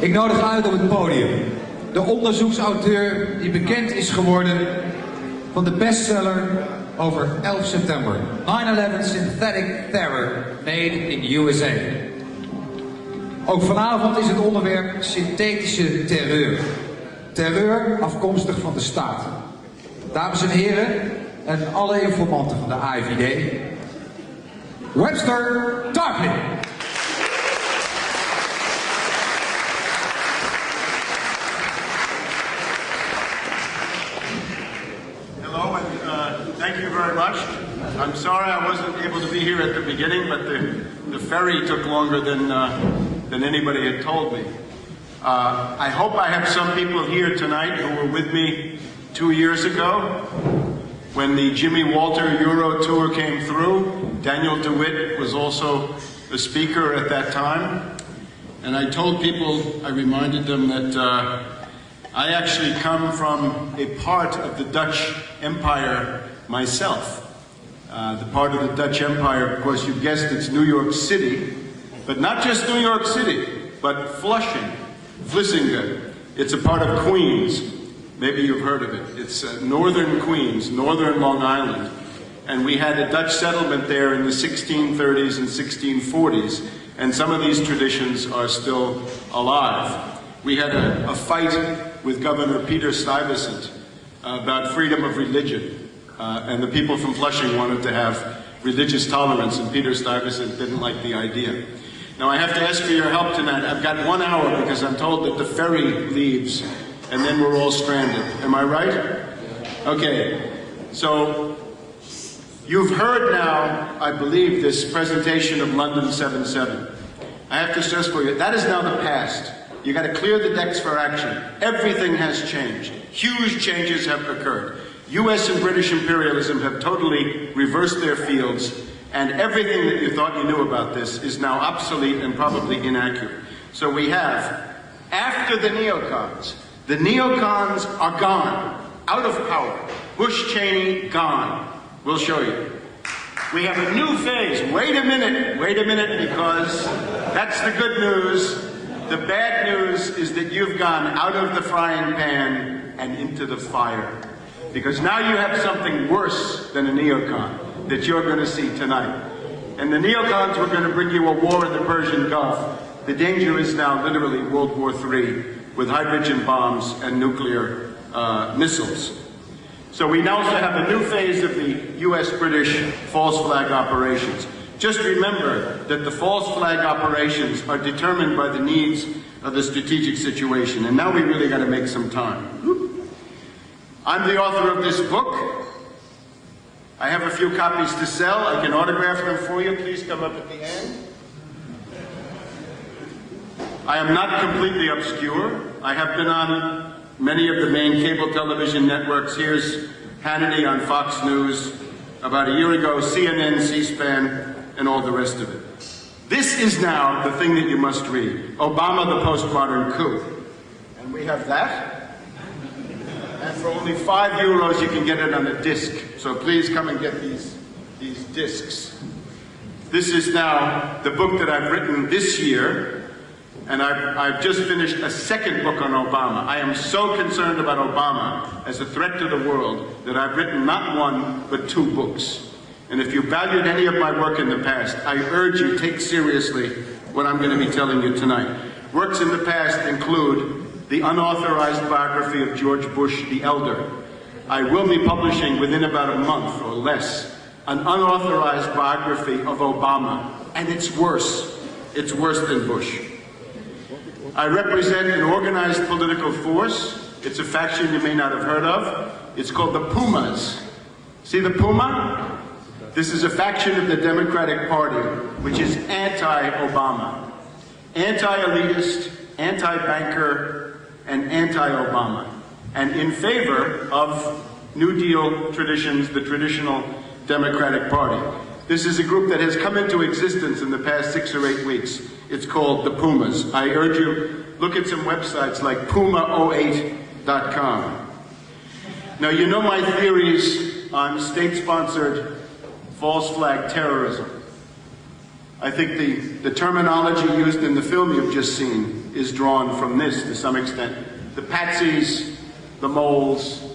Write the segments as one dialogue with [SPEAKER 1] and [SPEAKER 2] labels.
[SPEAKER 1] Ik nodig uit op het podium de onderzoeksauteur die bekend is geworden van de bestseller over 11 september. 9/11 Synthetic Terror, made in USA. Ook vanavond is het onderwerp synthetische terreur. Terreur afkomstig van de staat. Dames en heren en alle informanten van de AIVD. Webster Tarpley.
[SPEAKER 2] Hello, and thank you very much. I'm sorry I wasn't able to be here at the beginning, but the ferry took longer than anybody had told me. I hope I have some people here tonight who were with me 2 years ago when the Jimmy Walter Euro Tour came through. Daniel DeWitt was also the speaker at that time. And I told people, I reminded them that I actually come from a part of the Dutch Empire myself. The part of the Dutch Empire, of course, you guessed, it's New York City, but not just New York City, but Flushing, Vlissingen. It's a part of Queens. Maybe you've heard of it. It's northern Queens, northern Long Island. And we had a Dutch settlement there in the 1630s and 1640s, and some of these traditions are still alive. We had a fight with Governor Peter Stuyvesant about freedom of religion. And the people from Flushing wanted to have religious tolerance, and Peter Stuyvesant didn't like the idea. Now I have to ask for your help tonight. I've got 1 hour because I'm told that the ferry leaves, and then we're all stranded. Am I right? Okay. So you've heard now, I believe, this presentation of London 7/7. I have to stress for you, that is now the past. You got to clear the decks for action. Everything has changed. Huge changes have occurred. US and British imperialism have totally reversed their fields, and everything that you thought you knew about this is now obsolete and probably inaccurate. So we have, after the neocons are gone, out of power. Bush, Cheney, gone. We'll show you. We have a new phase. Wait a minute, because that's the good news. The bad news is that you've gone out of the frying pan and into the fire. Because now you have something worse than a neocon that you're going to see tonight. And the neocons were going to bring you a war in the Persian Gulf. The danger is now literally World War III with hydrogen bombs and nuclear missiles. So we now also have a new phase of the US-British false flag operations. Just remember that the false flag operations are determined by the needs of the strategic situation. And now we really got to make some time. I'm the author of this book. I have a few copies to sell. I can autograph them for you. Please come up at the end. I am not completely obscure. I have been on many of the main cable television networks. Here's Hannity on Fox News. About a year ago, CNN, C-SPAN, and all the rest of it. This is now the thing that you must read. Obama, the Postmodern Coup. And we have that. And for only €5, you can get it on a disc. So please come and get these discs. This is now the book that I've written this year. And I've just finished a second book on Obama. I am so concerned about Obama as a threat to the world that I've written not 1, but 2 books. And if you valued any of my work in the past, I urge you take seriously what I'm going to be telling you tonight. Works in the past include the unauthorized biography of George Bush the Elder. I will be publishing within about a month or less an unauthorized biography of Obama. And it's worse. It's worse than Bush. I represent an organized political force. It's a faction you may not have heard of. It's called the Pumas. See the Puma? This is a faction of the Democratic Party, which is anti-Obama, anti-elitist, anti-banker, and anti-Obama, and in favor of New Deal traditions, the traditional Democratic Party. This is a group that has come into existence in the past 6 or 8 weeks. It's called the Pumas. I urge you, look at some websites like puma08.com. Now, you know my theories on state-sponsored false flag terrorism. I think the terminology used in the film you've just seen is drawn from this to some extent. The patsies, the moles,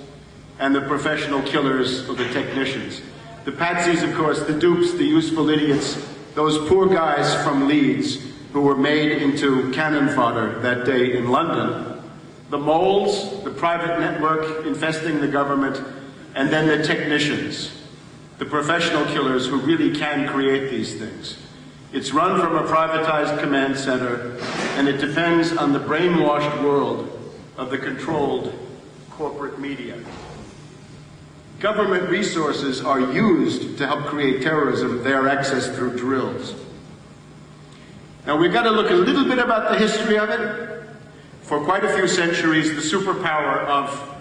[SPEAKER 2] and the professional killers or the technicians. The patsies, of course, the dupes, the useful idiots, those poor guys from Leeds who were made into cannon fodder that day in London. The moles, the private network infesting the government, and then the technicians, the professional killers who really can create these things. It's run from a privatized command center, and it depends on the brainwashed world of the controlled corporate media. Government resources are used to help create terrorism. They are accessed through drills. Now we've got to look a little bit about the history of it. For quite a few centuries, the superpower of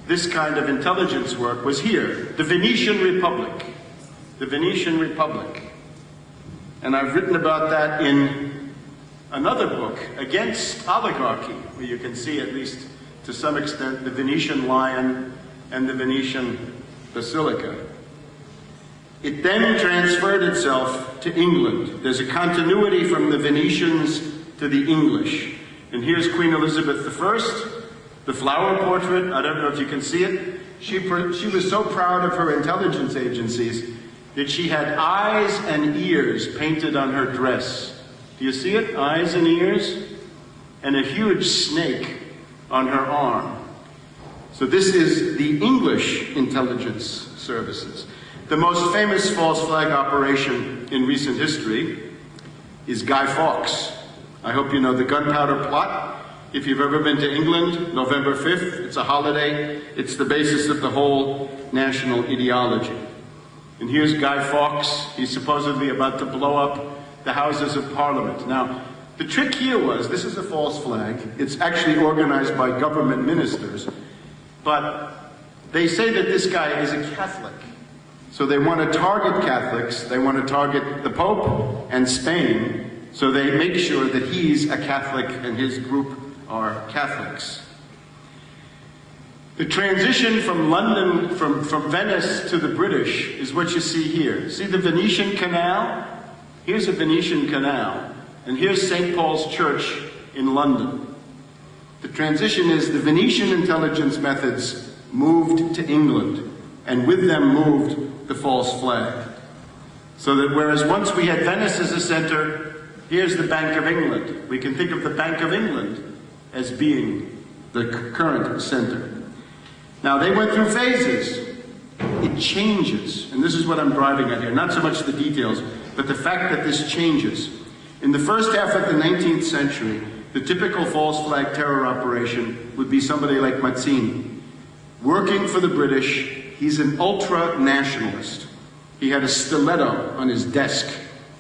[SPEAKER 2] this kind of intelligence work was here, the Venetian Republic. The Venetian Republic. And I've written about that in another book, Against Oligarchy, where you can see, at least to some extent, the Venetian lion and the Venetian basilica. It then transferred itself to England. There's a continuity from the Venetians to the English. And here's Queen Elizabeth I, the flower portrait. I don't know if you can see it. She was so proud of her intelligence agencies that she had eyes and ears painted on her dress. Do you see it? Eyes and ears? And a huge snake on her arm. So this is the English intelligence services. The most famous false flag operation in recent history is Guy Fawkes. I hope you know the gunpowder plot. If you've ever been to England, November 5th, it's a holiday. It's the basis of the whole national ideology. And here's Guy Fawkes. He's supposedly about to blow up the Houses of Parliament. Now, the trick here was, this is a false flag. It's actually organized by government ministers. But they say that this guy is a Catholic. So they want to target Catholics. They want to target the Pope and Spain. So they make sure that he's a Catholic and his group are Catholics. The transition from London, from Venice to the British is what you see here. See the Venetian Canal? Here's a Venetian canal. And here's St. Paul's Church in London. The transition is the Venetian intelligence methods moved to England, and with them moved the false flag. So that whereas once we had Venice as a center, here's the Bank of England. We can think of the Bank of England as being the current center. Now, they went through phases. It changes, and this is what I'm driving at here. Not so much the details, but the fact that this changes. In the first half of the 19th century, the typical false flag terror operation would be somebody like Mazzini. Working for the British, he's an ultra-nationalist. He had a stiletto on his desk.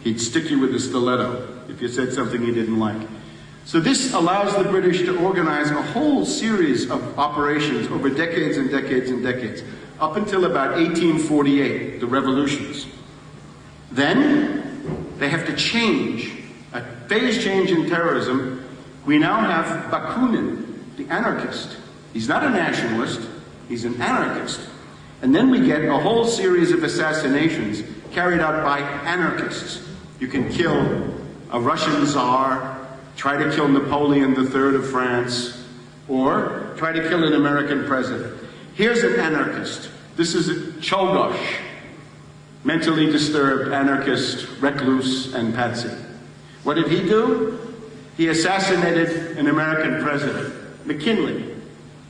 [SPEAKER 2] He'd stick you with a stiletto if you said something he didn't like. So this allows the British to organize a whole series of operations over decades and decades and decades, up until about 1848, the revolutions. Then they have to change, a phase change in terrorism. We now have Bakunin, the anarchist. He's not a nationalist, he's an anarchist. And then we get a whole series of assassinations carried out by anarchists. You can kill a Russian Tsar, try to kill Napoleon III of France, or try to kill an American president. Here's an anarchist. This is Czolgosz, mentally disturbed anarchist, recluse, and patsy. What did he do? He assassinated an American president, McKinley,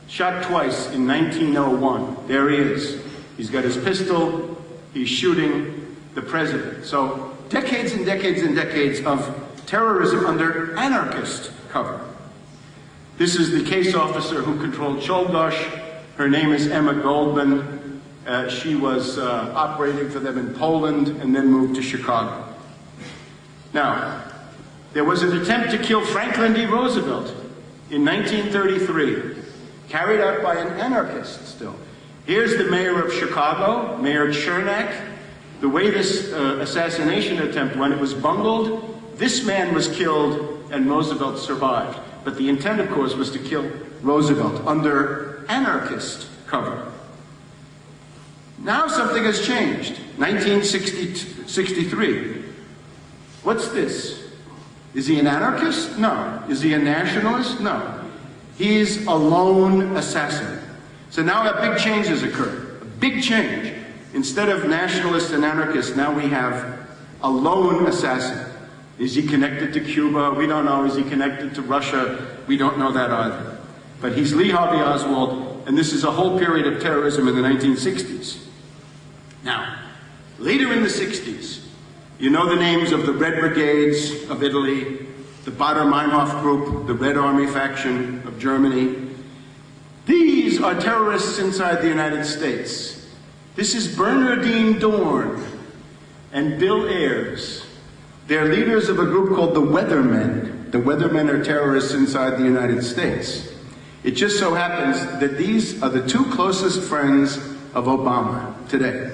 [SPEAKER 2] shot twice in 1901. There he is. He's got his pistol, he's shooting the president. So decades and decades and decades of terrorism under anarchist cover. This is the case officer who controlled Czolgosz. Her name is Emma Goldman. She was operating for them in Poland and then moved to Chicago. Now, there was an attempt to kill Franklin D. Roosevelt in 1933, carried out by an anarchist still. Here's the mayor of Chicago, Mayor Chernak. The way this assassination attempt went, it was bungled. This man was killed and Roosevelt survived. But the intent, of course, was to kill Roosevelt under anarchist cover. Now something has changed. 1963. What's this? Is he an anarchist? No. Is he a nationalist? No. He's a lone assassin. So now a big change has occurred. A big change. Instead of nationalists and anarchists, now we have a lone assassin. Is he connected to Cuba? We don't know. Is he connected to Russia? We don't know that either. But he's Lee Harvey Oswald, and this is a whole period of terrorism in the 1960s. Now, later in the 60s, you know the names of the Red Brigades of Italy, the Baader-Meinhof group, the Red Army faction of Germany. These are terrorists inside the United States. This is Bernardine Dorn and Bill Ayers. They're leaders of a group called the Weathermen. The Weathermen are terrorists inside the United States. It just so happens that these are the two closest friends of Obama today.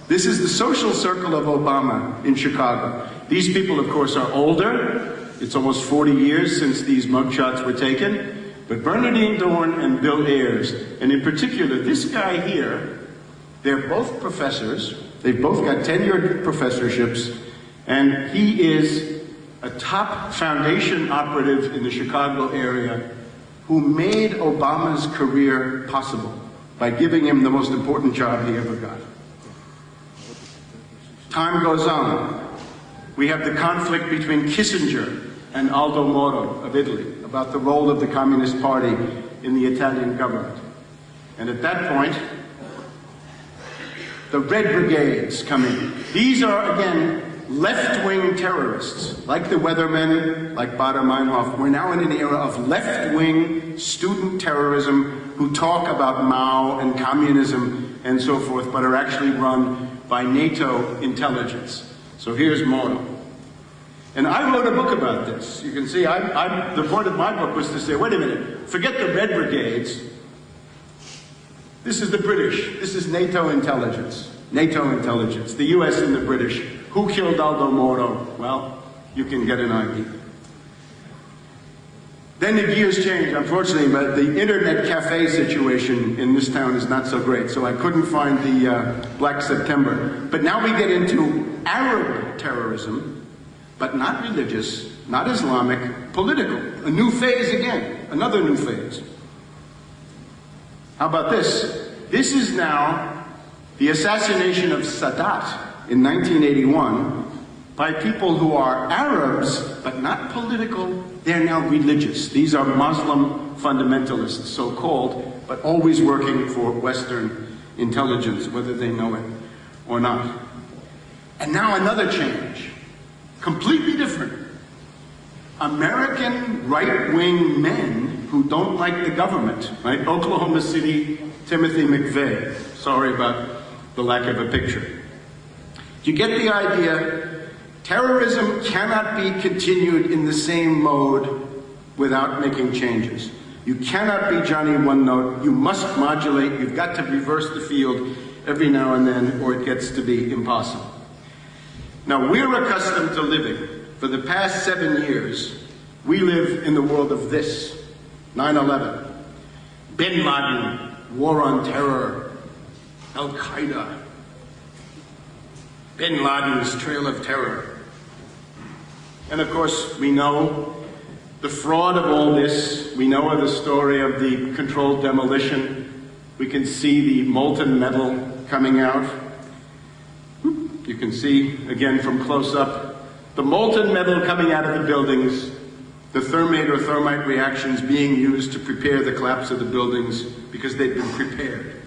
[SPEAKER 2] This is the social circle of Obama in Chicago. These people, of course, are older. It's almost 40 years since these mugshots were taken. But Bernardine Dorn and Bill Ayers, and in particular, this guy here, they're both professors. They've both got tenured professorships. And he is a top foundation operative in the Chicago area who made Obama's career possible by giving him the most important job he ever got. Time goes on. We have the conflict between Kissinger and Aldo Moro of Italy about the role of the Communist Party in the Italian government. And at that point, the Red Brigades come in. These are, again, left-wing terrorists, like the Weathermen, like Baader-Meinhof. We're now in an era of left-wing student terrorism who talk about Mao and communism and so forth, but are actually run by NATO intelligence. So here's Moro. And I wrote a book about this. You can see, the point of my book was to say, wait a minute, forget the Red Brigades. This is the British. This is NATO intelligence. NATO intelligence. The US and the British. Who killed Aldo Moro? Well, you can get an idea. Then the gears changed, unfortunately, but the internet cafe situation in this town is not so great, so I couldn't find the Black September. But now we get into Arab terrorism, but not religious, not Islamic, political. A new phase again, another new phase. How about this? This is now the assassination of Sadat in 1981 by people who are Arabs, but not political. They're now religious. These are Muslim fundamentalists, so-called, but always working for Western intelligence, whether they know it or not. And now another change, completely different. American right-wing men who don't like the government, right? Oklahoma City, Timothy McVeigh. Sorry about the lack of a picture. You get the idea. Terrorism cannot be continued in the same mode without making changes. You cannot be Johnny One Note. You must modulate. You've got to reverse the field every now and then, or it gets to be impossible. Now, we're accustomed to living. For the past 7 years, we live in the world of this. 9/11, Bin Laden, War on Terror, Al-Qaeda, Bin Laden's Trail of Terror. And of course, we know the fraud of all this. We know of the story of the controlled demolition. We can see the molten metal coming out. You can see, again from close up, the molten metal coming out of the buildings, the thermate or thermite reactions being used to prepare the collapse of the buildings because they'd been prepared.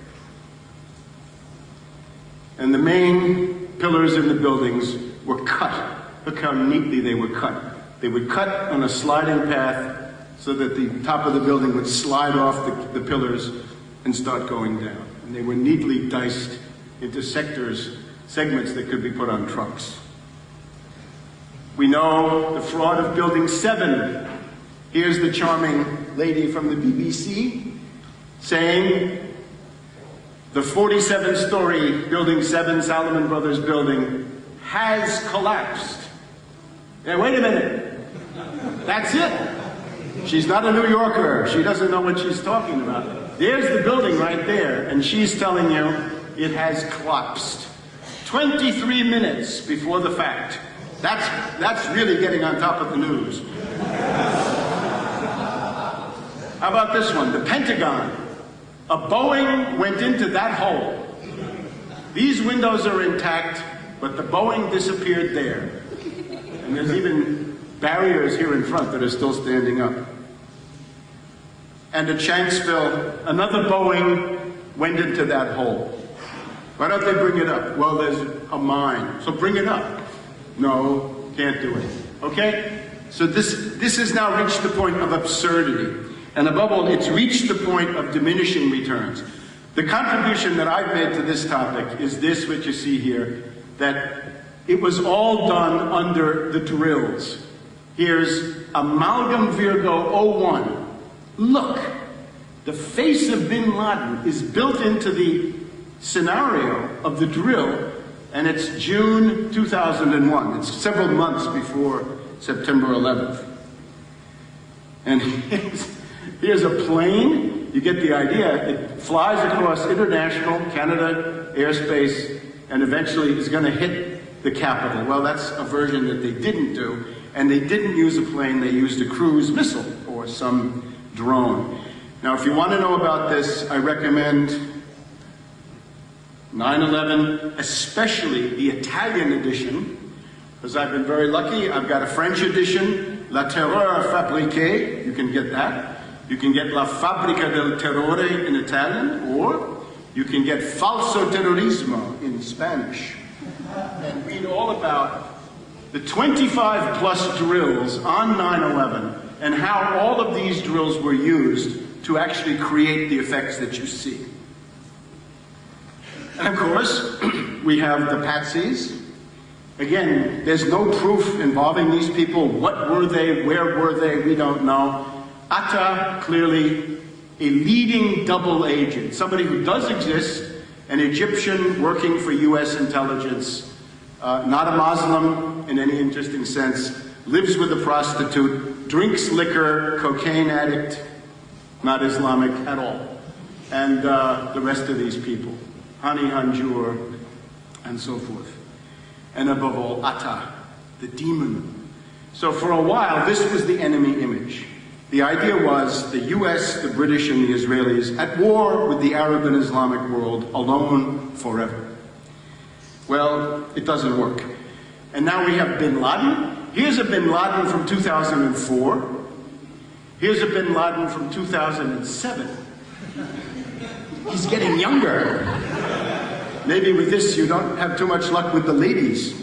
[SPEAKER 2] And the main pillars in the buildings were cut. Look how neatly they were cut. They would cut on a sliding path so that the top of the building would slide off the pillars and start going down. And they were neatly diced into segments that could be put on trucks. We know the fraud of Building 7. Here's the charming lady from the BBC saying the 47-story Building 7 Salomon Brothers building has collapsed. Now, wait a minute. That's it. She's not a New Yorker. She doesn't know what she's talking about. There's the building right there, and she's telling you it has collapsed. 23 minutes before the fact, That's really getting on top of the news. How about this one? The Pentagon. A Boeing went into that hole. These windows are intact, but the Boeing disappeared there. And there's even barriers here in front that are still standing up. And at Shanksville, another Boeing went into that hole. Why don't they bring it up? Well, there's a mine, so bring it up. No, can't do it. Okay? So this has now reached the point of absurdity. And above all, it's reached the point of diminishing returns. The contribution that I've made to this topic is this, what you see here, that it was all done under the drills. Here's Amalgam Virgo 01. Look, the face of bin Laden is built into the scenario of the drill, and it's June 2001. It's several months before September 11th. And here's a plane. You get the idea. It flies across international Canada airspace and eventually is going to hit the capital. Well, that's a version that they didn't do. And they didn't use a plane. They used a cruise missile or some drone. Now, if you want to know about this, I recommend 9/11, especially the Italian edition, because I've been very lucky. I've got a French edition, La Terreur Fabriquée. You can get that. You can get La Fabbrica del Terrore in Italian, or you can get Falso Terrorismo in Spanish. And read all about the 25 plus drills on 9/11 and how all of these drills were used to actually create the effects that you see. And of course, we have the patsies. Again, there's no proof involving these people. What were they? Where were they? We don't know. Atta, clearly a leading double agent, somebody who does exist, an Egyptian working for U.S. intelligence, not a Muslim in any interesting sense, lives with a prostitute, drinks liquor, cocaine addict, not Islamic at all, and the rest of these people, Hani Hanjour, and so forth. And above all, Atta, the demon. So for a while, this was the enemy image. The idea was the US, the British, and the Israelis at war with the Arab and Islamic world, alone forever. Well, it doesn't work. And now we have bin Laden. Here's a bin Laden from 2004. Here's a bin Laden from 2007. He's getting younger. Maybe with this you don't have too much luck with the ladies.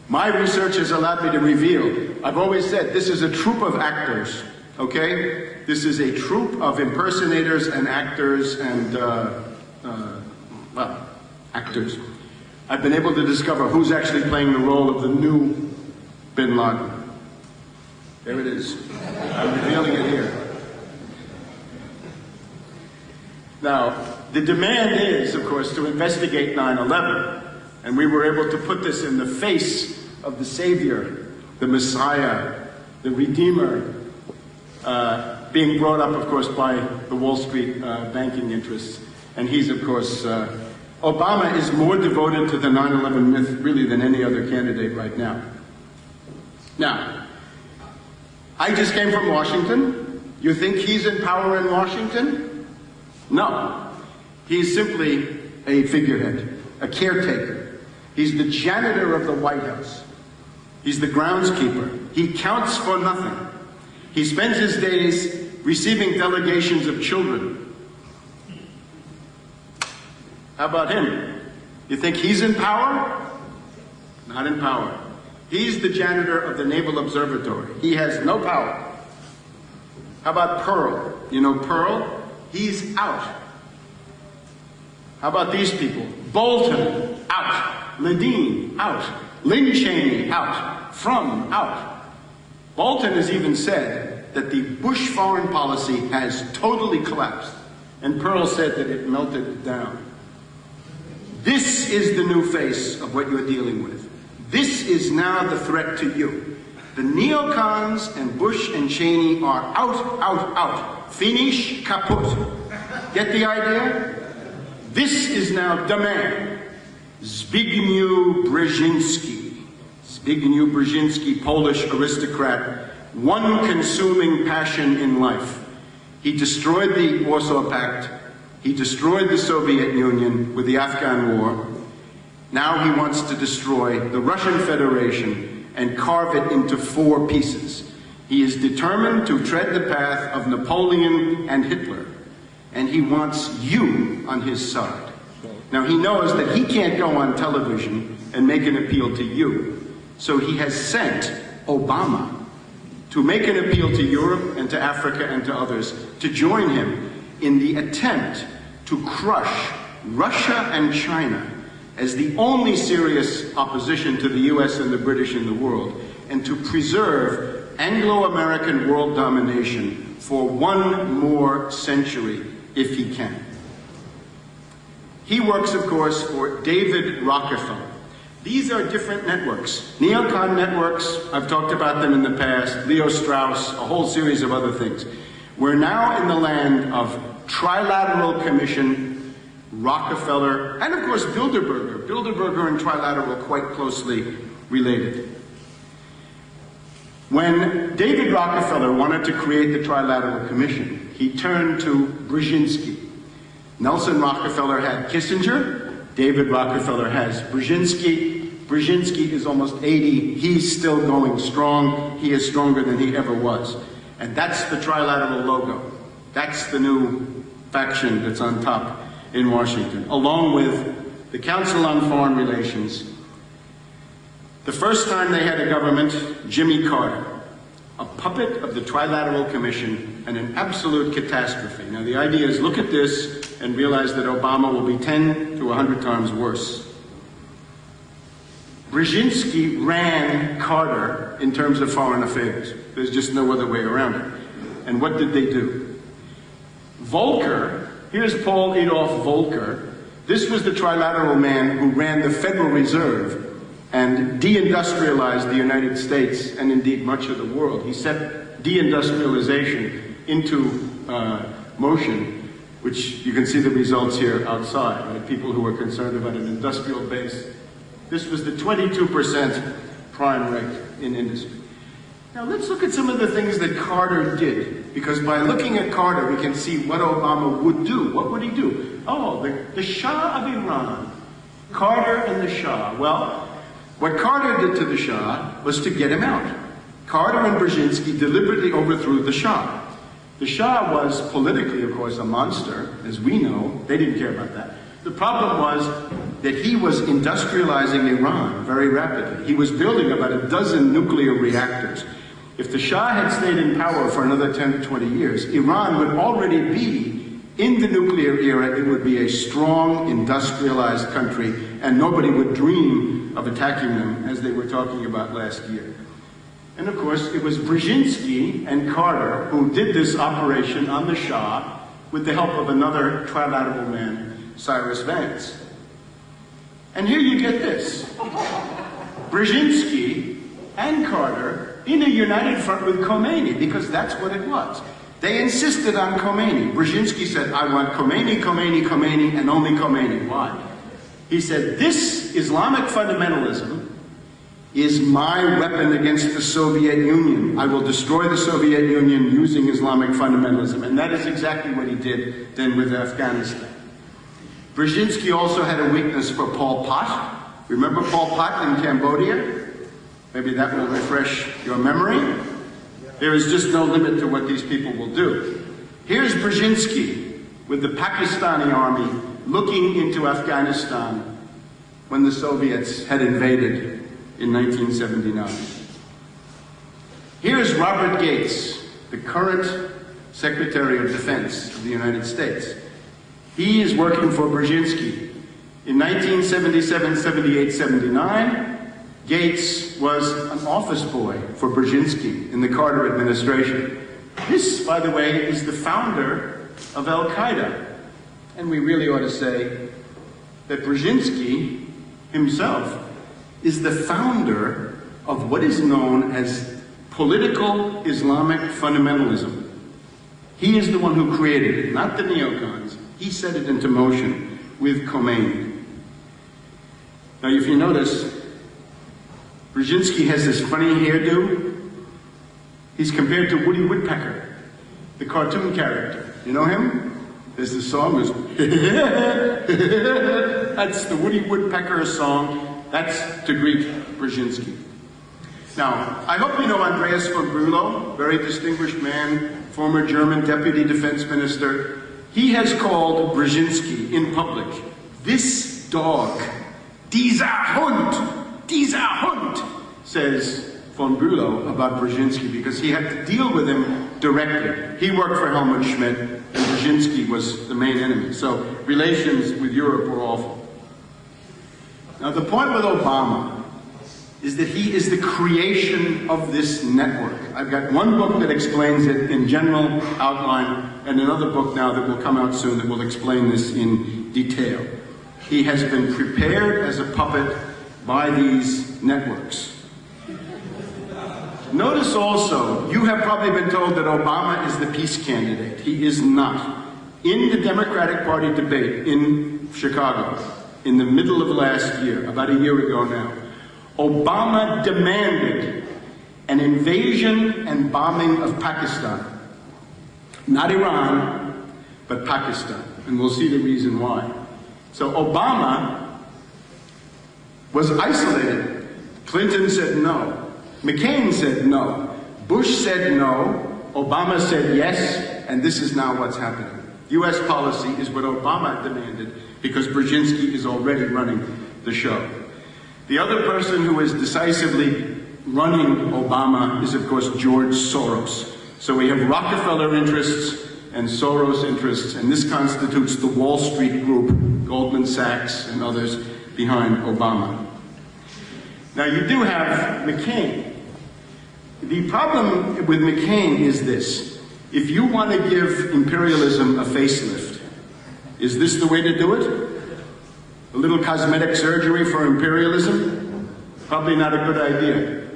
[SPEAKER 2] My research has allowed me to reveal, I've always said, this is a troupe of actors, okay? This is a troupe of impersonators and actors and, well, actors. I've been able to discover who's actually playing the role of the new bin Laden. There it is. I'm revealing it here. Now, the demand is, of course, to investigate 9/11. And we were able to put this in the face of the Savior, the Messiah, the Redeemer, being brought up, of course, by the Wall Street banking interests. And he's, of course, Obama is more devoted to the 9/11 myth, really, than any other candidate right now. Now, I just came from Washington. You think he's in power in Washington? No. He's simply a figurehead, a caretaker. He's the janitor of the White House. He's the groundskeeper. He counts for nothing. He spends his days receiving delegations of children. How about him? You think he's in power? Not in power. He's the janitor of the Naval Observatory. He has no power. How about Pearl? You know Pearl? He's out. How about these people? Bolton, out. Ledeen, out. Lynn Cheney, out. Frum, out. Bolton has even said that the Bush foreign policy has totally collapsed. And Pearl said that it melted down. This is the new face of what you're dealing with. This is now the threat to you. The neocons and Bush and Cheney are out, out, out. Finish, kaput. Get the idea? This is now the man. Zbigniew Brzezinski. Zbigniew Brzezinski, Polish aristocrat, one consuming passion in life. He destroyed the Warsaw Pact. He destroyed the Soviet Union with the Afghan War. Now he wants to destroy the Russian Federation and carve it into 4 pieces. He is determined to tread the path of Napoleon and Hitler, and he wants you on his side. Now he knows that he can't go on television and make an appeal to you, so he has sent Obama to make an appeal to Europe and to Africa and to others to join him in the attempt to crush Russia and China as the only serious opposition to the US and the British in the world, and to preserve Anglo-American world domination for 1 more century if he can. He works, of course, for David Rockefeller. These are different networks. Neocon networks, I've talked about them in the past, Leo Strauss, a whole series of other things. We're now in the land of Trilateral Commission, Rockefeller, and of course Bilderberger. Bilderberger and Trilateral quite closely related. When David Rockefeller wanted to create the Trilateral Commission, he turned to Brzezinski. Nelson Rockefeller had Kissinger. David Rockefeller has Brzezinski. Brzezinski is almost 80. He's still going strong. He is stronger than he ever was. And that's the Trilateral logo. That's the new faction that's on top in Washington, along with the Council on Foreign Relations. The first time they had a government, Jimmy Carter, a puppet of the Trilateral Commission and an absolute catastrophe. Now the idea is look at this and realize that Obama will be 10 to 100 times worse. Brzezinski ran Carter in terms of foreign affairs. There's just no other way around it. And what did they do? Volcker, here's Paul Adolf Volcker. This was the Trilateral man who ran the Federal Reserve and deindustrialized the United States and indeed much of the world. He set deindustrialization into motion, which you can see the results here outside, right? People who are concerned about an industrial base. This was the 22% prime rate in industry. Now let's look at some of the things that Carter did, because by looking at Carter we can see what Obama would do. What would he do? Oh, the Shah of Iran. Carter and the Shah. Well, what Carter did to the Shah was to get him out. Carter and Brzezinski deliberately overthrew the Shah. The Shah was politically, of course, a monster, as we know. They didn't care about that. The problem was that he was industrializing Iran very rapidly. He was building about 12 nuclear reactors. If the Shah had stayed in power for another 10 to 20 years, Iran would already be in the nuclear era. It would be a strong, industrialized country, and nobody would dream of attacking them as they were talking about last year. And of course, it was Brzezinski and Carter who did this operation on the Shah with the help of another Trilateral man, Cyrus Vance. And here you get this. Brzezinski and Carter in a united front with Khomeini, because that's what it was. They insisted on Khomeini. Brzezinski said, I want Khomeini, Khomeini, Khomeini, and only Khomeini. Why? He said, this Islamic fundamentalism is my weapon against the Soviet Union. I will destroy the Soviet Union using Islamic fundamentalism. And that is exactly what he did then with Afghanistan. Brzezinski also had a weakness for Pol Pot. Remember Pol Pot in Cambodia? Maybe that will refresh your memory. There is just no limit to what these people will do. Here's Brzezinski with the Pakistani army looking into Afghanistan when the Soviets had invaded in 1979. Here's Robert Gates, the current Secretary of Defense of the United States. He is working for Brzezinski. In 1977, 78, 79, Gates was an office boy for Brzezinski in the Carter administration. This, by the way, is the founder of Al-Qaeda. And we really ought to say that Brzezinski himself is the founder of what is known as political Islamic fundamentalism. He is the one who created it, not the neocons. He set it into motion with Khomeini. Now, if you notice, Brzezinski has this funny hairdo. He's compared to Woody Woodpecker, the cartoon character. You know him? There's the song, that's the Woody Woodpecker song. That's to greet Brzezinski. Now, I hope you know Andreas von Bülow, very distinguished man, former German deputy defense minister. He has called Brzezinski in public, this dog, dieser Hund, says von Bülow about Brzezinski, because he had to deal with him directly. He worked for Helmut Schmidt, and Brzezinski was the main enemy. So relations with Europe were awful. Now the point with Obama is that he is the creation of this network. I've got one book that explains it in general outline, and another book now that will come out soon that will explain this in detail. He has been prepared as a puppet by these networks. Notice also, you have probably been told that Obama is the peace candidate. He is not. In the Democratic Party debate in Chicago, in the middle of last year, about a year ago now, Obama demanded an invasion and bombing of Pakistan. Not Iran, but Pakistan. And we'll see the reason why. So Obama was isolated. Clinton said no. McCain said no. Bush said no. Obama said yes. And this is now what's happening. U.S. policy is what Obama demanded, because Brzezinski is already running the show. The other person who is decisively running Obama is, of course, George Soros. So we have Rockefeller interests and Soros interests, and this constitutes the Wall Street group, Goldman Sachs and others, behind Obama. Now you do have McCain. The problem with McCain is this. If you want to give imperialism a facelift, is this the way to do it? A little cosmetic surgery for imperialism? Probably not a good idea.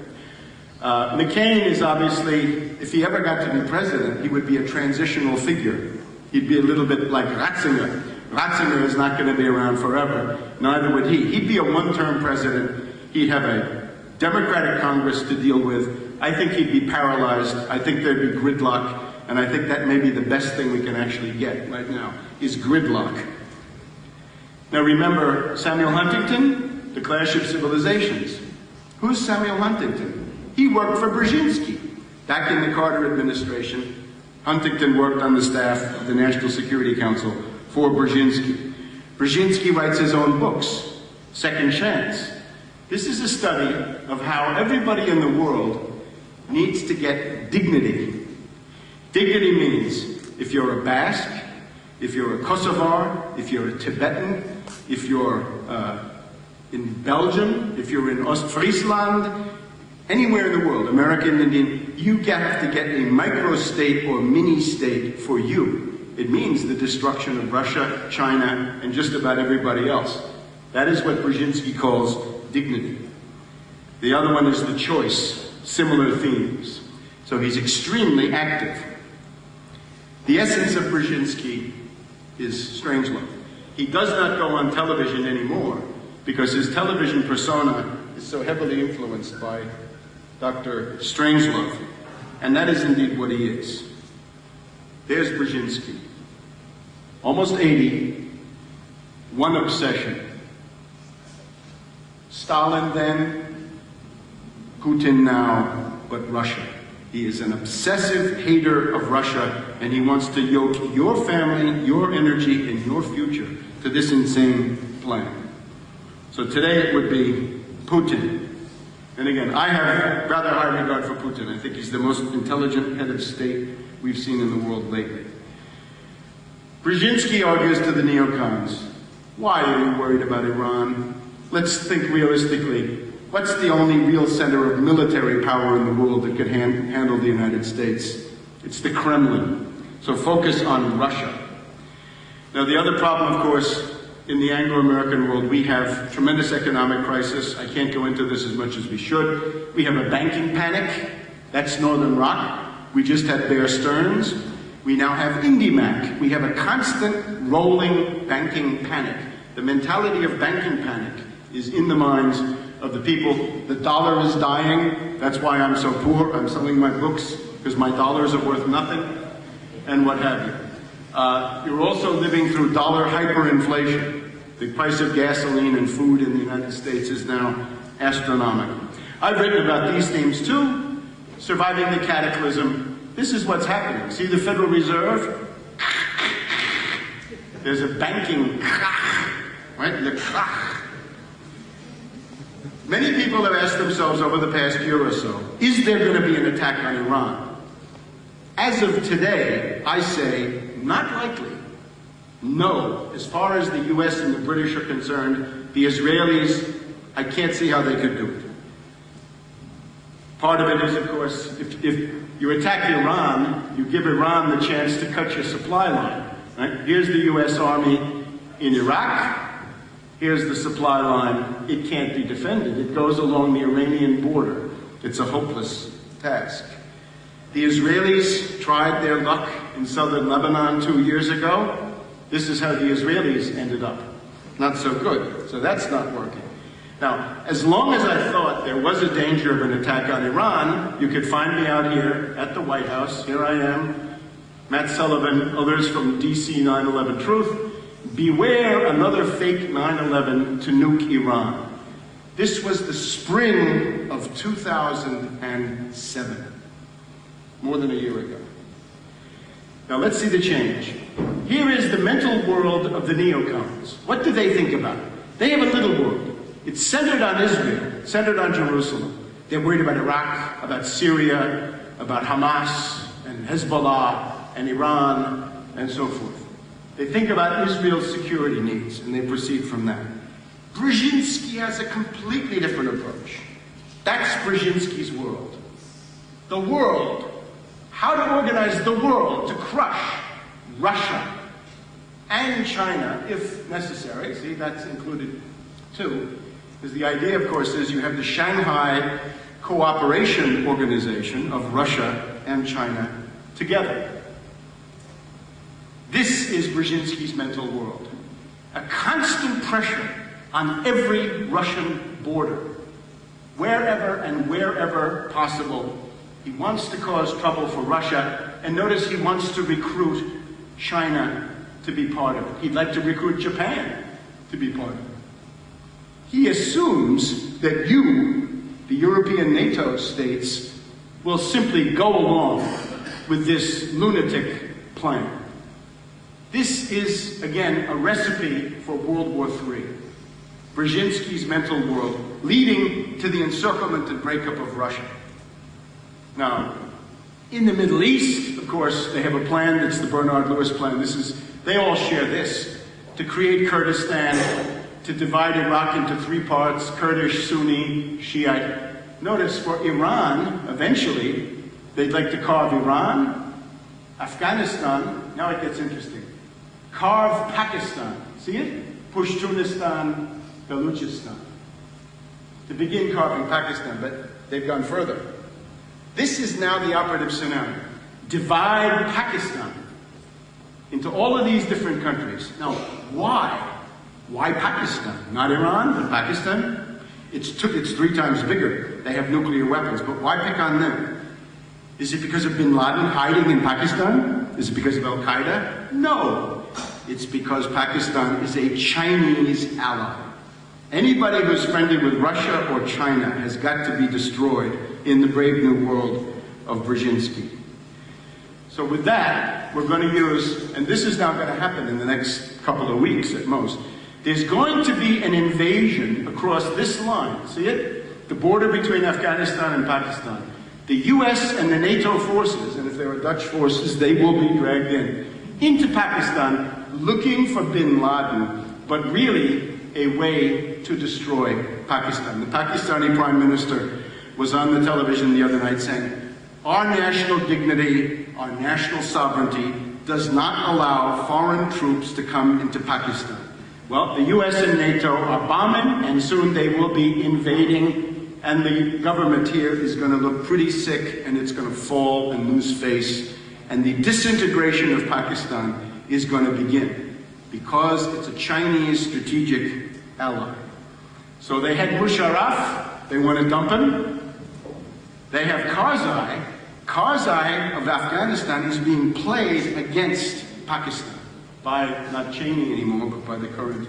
[SPEAKER 2] McCain is obviously, if he ever got to be president, he would be a transitional figure. He'd be a little bit like Ratzinger. Ratzinger is not going to be around forever. Neither would he. He'd be a one-term president. He'd have a Democratic Congress to deal with. I think he'd be paralyzed. I think there'd be gridlock. And I think that may be the best thing we can actually get right now, is gridlock. Now remember Samuel Huntington, The Clash of Civilizations. Who's Samuel Huntington? He worked for Brzezinski. Back in the Carter administration, Huntington worked on the staff of the National Security Council for Brzezinski. Brzezinski writes his own books, Second Chance. This is a study of how everybody in the world needs to get dignity. Dignity means if you're a Basque, if you're a Kosovar, if you're a Tibetan, if you're in Belgium, if you're in Ostfriesland, anywhere in the world, American, Indian, you have to get a micro-state or mini-state for you. It means the destruction of Russia, China, and just about everybody else. That is what Brzezinski calls dignity. The other one is the choice, similar themes. So he's extremely active. The essence of Brzezinski is Strangelove. He does not go on television anymore because his television persona is so heavily influenced by Dr. Strangelove. And that is indeed what he is. There's Brzezinski. Almost 80, one obsession. Stalin then, Putin now, but Russia. He is an obsessive hater of Russia, and he wants to yoke your family, your energy, and your future to this insane plan. So today it would be Putin. And again, I have rather high regard for Putin. I think he's the most intelligent head of state we've seen in the world lately. Brzezinski argues to the neocons, why are you worried about Iran? Let's think realistically. What's the only real center of military power in the world that could handle the United States? It's the Kremlin. So focus on Russia. Now the other problem, of course, in the Anglo-American world, we have tremendous economic crisis. I can't go into this as much as we should. We have a banking panic. That's Northern Rock. We just had Bear Stearns. We now have IndyMac. We have a constant rolling banking panic. The mentality of banking panic is in the minds of the people. The dollar is dying. That's why I'm so poor. I'm selling my books because my dollars are worth nothing, and what have you. You're also living through dollar hyperinflation. The price of gasoline and food in the United States is now astronomical. I've written about these themes too. Surviving the cataclysm. This is what's happening. See the Federal Reserve? There's a banking right? The krach. Many people have asked themselves over the past year or so, is there going to be an attack on Iran? As of today, I say, not likely. No. As far as the US and the British are concerned, the Israelis, I can't see how they could do it. Part of it is, of course, if you attack Iran, you give Iran the chance to cut your supply line. Right? Here's the US Army in Iraq. Here's the supply line. It can't be defended. It goes along the Iranian border. It's a hopeless task. The Israelis tried their luck in southern Lebanon 2 years ago. This is how the Israelis ended up. Not so good. So that's not working. Now, as long as I thought there was a danger of an attack on Iran, you could find me out here at the White House. Here I am, Matt Sullivan, others from DC 9/11 Truth. Beware another fake 9/11 to nuke Iran. This was the spring of 2007, more than a year ago. Now let's see the change. Here is the mental world of the neocons. What do they think about? They have a little world. It's centered on Israel, centered on Jerusalem. They're worried about Iraq, about Syria, about Hamas and Hezbollah and Iran and so forth. They think about Israel's security needs and they proceed from that. Brzezinski has a completely different approach. That's Brzezinski's world. The world. How to organize the world to crush Russia and China if necessary. See, that's included too. Because the idea, of course, is you have the Shanghai Cooperation Organization of Russia and China together. This is Brzezinski's mental world. A constant pressure on every Russian border. Wherever and wherever possible, he wants to cause trouble for Russia, and notice he wants to recruit China to be part of it. He'd like to recruit Japan to be part of it. He assumes that you, the European NATO states, will simply go along with this lunatic plan. This is, again, a recipe for World War III. Brzezinski's mental world, leading to the encirclement and breakup of Russia. Now, in the Middle East, of course, they have a plan. It's the Bernard Lewis plan. They all share this, to create Kurdistan, to divide Iraq into three parts, Kurdish, Sunni, Shiite. Notice for Iran, eventually, they'd like to carve Iran, Afghanistan, now it gets interesting. Carve Pakistan, see it? Pashtunistan, Baluchistan. To begin carving Pakistan, but they've gone further. This is now the operative scenario. Divide Pakistan into all of these different countries. Now, why? Why Pakistan? Not Iran, but Pakistan. It's 3 times bigger. They have nuclear weapons, but why pick on them? Is it because of bin Laden hiding in Pakistan? Is it because of Al-Qaeda? No. It's because Pakistan is a Chinese ally. Anybody who's friendly with Russia or China has got to be destroyed in the brave new world of Brzezinski. So with that, we're going to use, and this is now going to happen in the next couple of weeks at most, there's going to be an invasion across this line. See it? The border between Afghanistan and Pakistan. The US and the NATO forces, and if there are Dutch forces, they will be dragged into Pakistan looking for bin Laden, but really a way to destroy Pakistan. The Pakistani Prime Minister was on the television the other night saying, our national dignity, our national sovereignty does not allow foreign troops to come into Pakistan. Well, the US and NATO are bombing, and soon they will be invading, and the government here is going to look pretty sick, and it's going to fall and lose face, and the disintegration of Pakistan is going to begin, because it's a Chinese strategic ally. So they had Musharraf, they want to dump him. They have Karzai. Karzai of Afghanistan is being played against Pakistan by not Cheney anymore, but by the current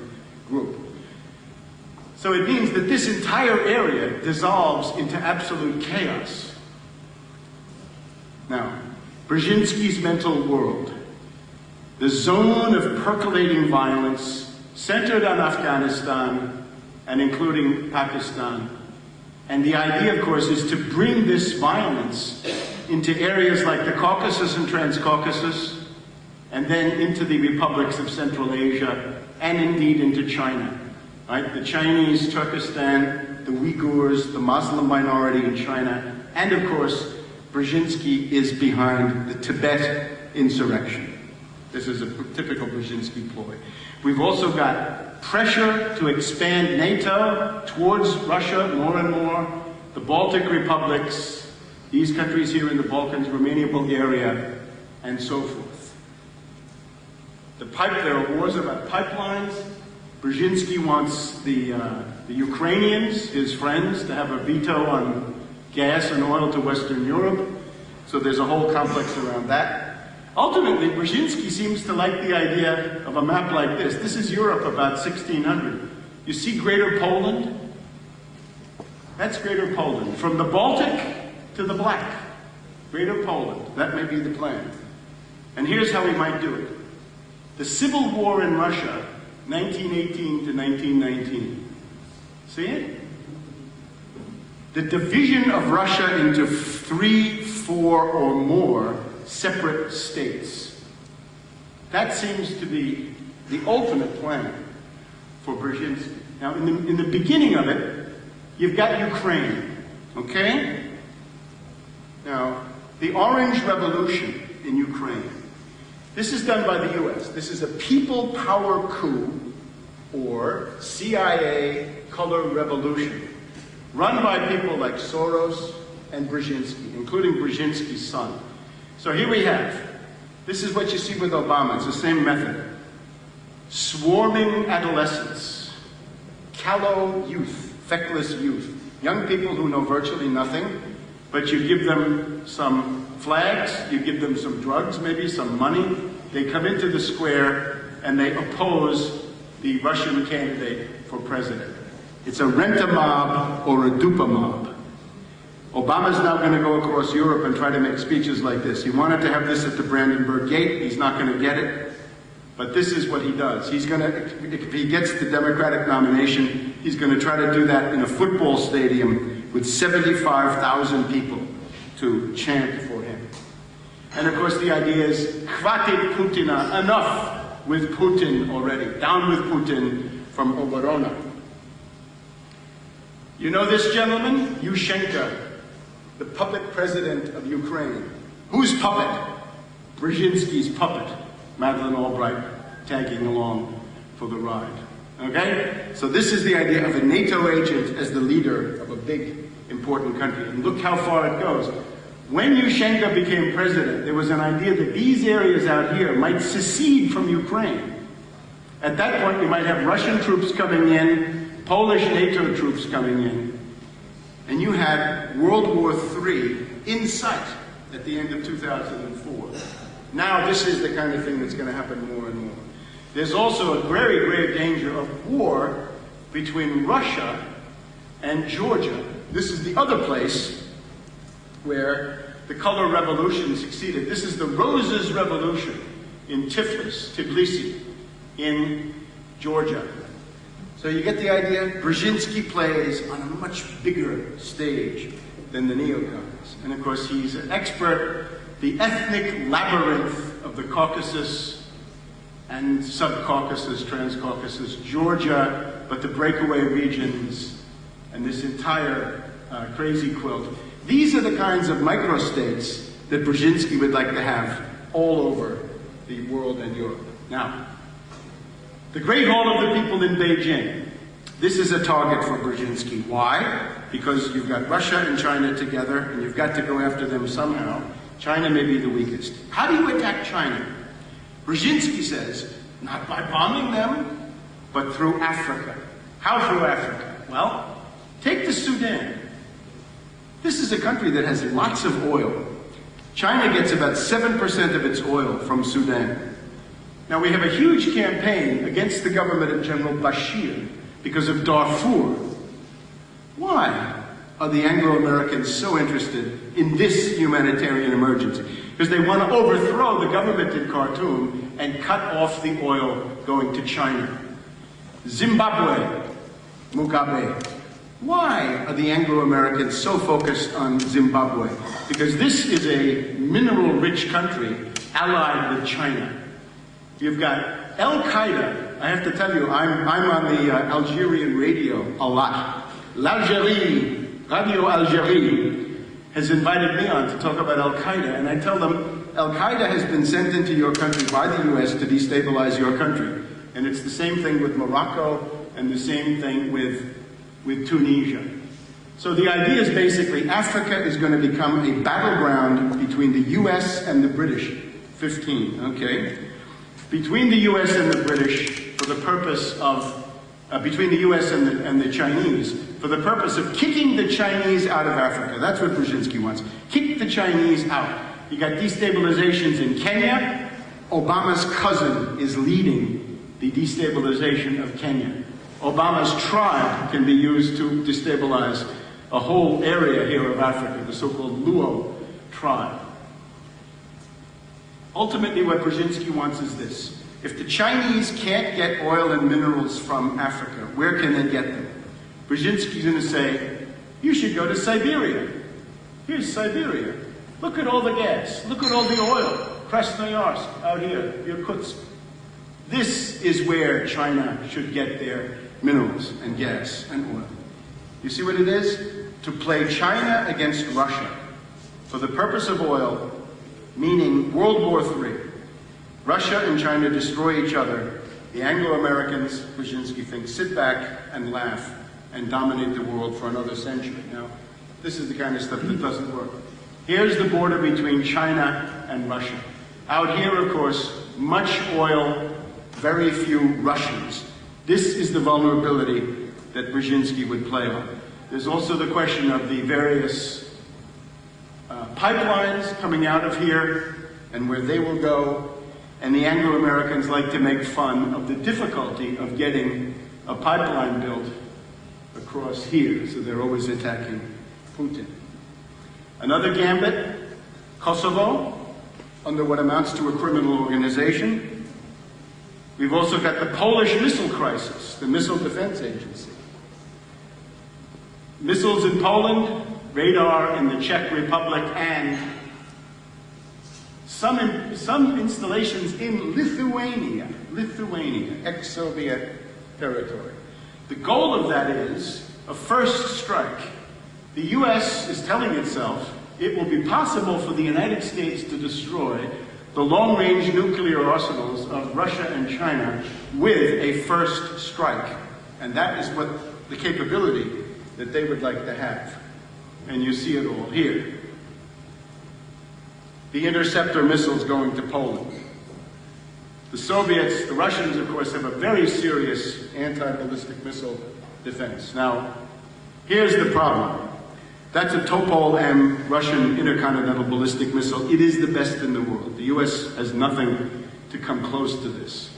[SPEAKER 2] group. So it means that this entire area dissolves into absolute chaos. Now, Brzezinski's mental world, the zone of percolating violence centered on Afghanistan and including Pakistan. And the idea, of course, is to bring this violence into areas like the Caucasus and Transcaucasus, and then into the republics of Central Asia, and indeed into China. Right? The Chinese, Turkestan, the Uyghurs, the Muslim minority in China, and of course, Brzezinski is behind the Tibet insurrection. This is a typical Brzezinski ploy. We've also got pressure to expand NATO towards Russia more and more, the Baltic republics, these countries here in the Balkans, Romania, Bulgaria, and so forth. There are wars about pipelines. Brzezinski wants the Ukrainians, his friends, to have a veto on gas and oil to Western Europe. So there's a whole complex around that. Ultimately, Brzezinski seems to like the idea of a map like this. This is Europe about 1600. You see Greater Poland? That's Greater Poland. From the Baltic to the Black. Greater Poland. That may be the plan. And here's how we might do it. The Civil War in Russia, 1918 to 1919. See it? The division of Russia into 3, 4, or more separate states. That seems to be the ultimate plan for Brzezinski. Now, in the beginning of it, you've got Ukraine, okay? Now, the Orange Revolution in Ukraine. This is done by the US. This is a people power coup, or CIA color revolution, run by people like Soros and Brzezinski, including Brzezinski's son. So here we have, this is what you see with Obama, it's the same method. Swarming adolescents, callow youth, feckless youth, young people who know virtually nothing, but you give them some flags, you give them some drugs, maybe some money, they come into the square and they oppose the Russian candidate for president. It's a rent-a-mob or a dupe-a-mob. Obama's now going to go across Europe and try to make speeches like this. He wanted to have this at the Brandenburg Gate. He's not going to get it. But this is what he does. He's going to, if he gets the Democratic nomination, he's going to try to do that in a football stadium with 75,000 people to chant for him. And of course the idea is, Khvatit Putina, enough with Putin already. Down with Putin from Oborona. You know this gentleman? Yushchenko, the puppet president of Ukraine. Whose puppet? Brzezinski's puppet. Madeleine Albright tagging along for the ride. Okay? So this is the idea of a NATO agent as the leader of a big, important country. And look how far it goes. When Yushchenko became president, there was an idea that these areas out here might secede from Ukraine. At that point, you might have Russian troops coming in, Polish NATO troops coming in, and you had World War III in sight at the end of 2004. Now this is the kind of thing that's going to happen more and more. There's also a very grave danger of war between Russia and Georgia. This is the other place where the color revolution succeeded. This is the Roses Revolution in Tbilisi, in Georgia. So you get the idea? Brzezinski plays on a much bigger stage than the neocons. And of course he's an expert, the ethnic labyrinth of the Caucasus and sub-Caucasus, Trans-Caucasus, Georgia, but the breakaway regions and this entire crazy quilt. These are the kinds of microstates that Brzezinski would like to have all over the world and Europe. Now, the Great Hall of the People in Beijing. This is a target for Brzezinski. Why? Because you've got Russia and China together, and you've got to go after them somehow. China may be the weakest. How do you attack China? Brzezinski says, not by bombing them, but through Africa. How through Africa? Well, take the Sudan. This is a country that has lots of oil. China gets about 7% of its oil from Sudan. Now we have a huge campaign against the government of General Bashir because of Darfur. Why are the Anglo-Americans so interested in this humanitarian emergency? Because they want to overthrow the government in Khartoum and cut off the oil going to China. Zimbabwe, Mugabe. Why are the Anglo-Americans so focused on Zimbabwe? Because this is a mineral-rich country allied with China. You've got Al-Qaeda. I have to tell you, I'm on the Algerian radio a lot. L'Algérie, Radio Algérie, has invited me on to talk about Al-Qaeda, and I tell them, Al-Qaeda has been sent into your country by the US to destabilize your country. And it's the same thing with Morocco, and the same thing with Tunisia. So the idea is basically Africa is going to become a battleground between the US and the British. 15, okay? Between the US and the British for the purpose of, between the US and the Chinese, for the purpose of kicking the Chinese out of Africa. That's what Brzezinski wants. Kick the Chinese out. You got destabilizations in Kenya. Obama's cousin is leading the destabilization of Kenya. Obama's tribe can be used to destabilize a whole area here of Africa, the so-called Luo tribe. Ultimately, what Brzezinski wants is this. If the Chinese can't get oil and minerals from Africa, where can they get them? Brzezinski's going to say, you should go to Siberia. Here's Siberia. Look at all the gas. Look at all the oil. Krasnoyarsk, out here, Irkutsk. This is where China should get their minerals and gas and oil. You see what it is? To play China against Russia for the purpose of oil, meaning World War III. Russia and China destroy each other. The Anglo-Americans, Brzezinski thinks, sit back and laugh and dominate the world for another century. Now, this is the kind of stuff that doesn't work. Here's the border between China and Russia. Out here, of course, much oil, very few Russians. This is the vulnerability that Brzezinski would play on. There's also the question of the various pipelines coming out of here and where they will go. And the Anglo-Americans like to make fun of the difficulty of getting a pipeline built across here, so they're always attacking Putin. Another gambit, Kosovo, under what amounts to a criminal organization. We've also got the Polish missile crisis, the Missile Defense Agency. Missiles in Poland, radar in the Czech Republic, and some installations in Lithuania, ex-Soviet territory. The goal of that is a first strike. The US is telling itself it will be possible for the United States to destroy the long-range nuclear arsenals of Russia and China with a first strike. And that is what the capability that they would like to have. And you see it all here. The interceptor missiles going to Poland. The Soviets, the Russians, of course, have a very serious anti-ballistic missile defense. Now, here's the problem. That's a Topol-M Russian intercontinental ballistic missile. It is the best in the world. The US has nothing to come close to this.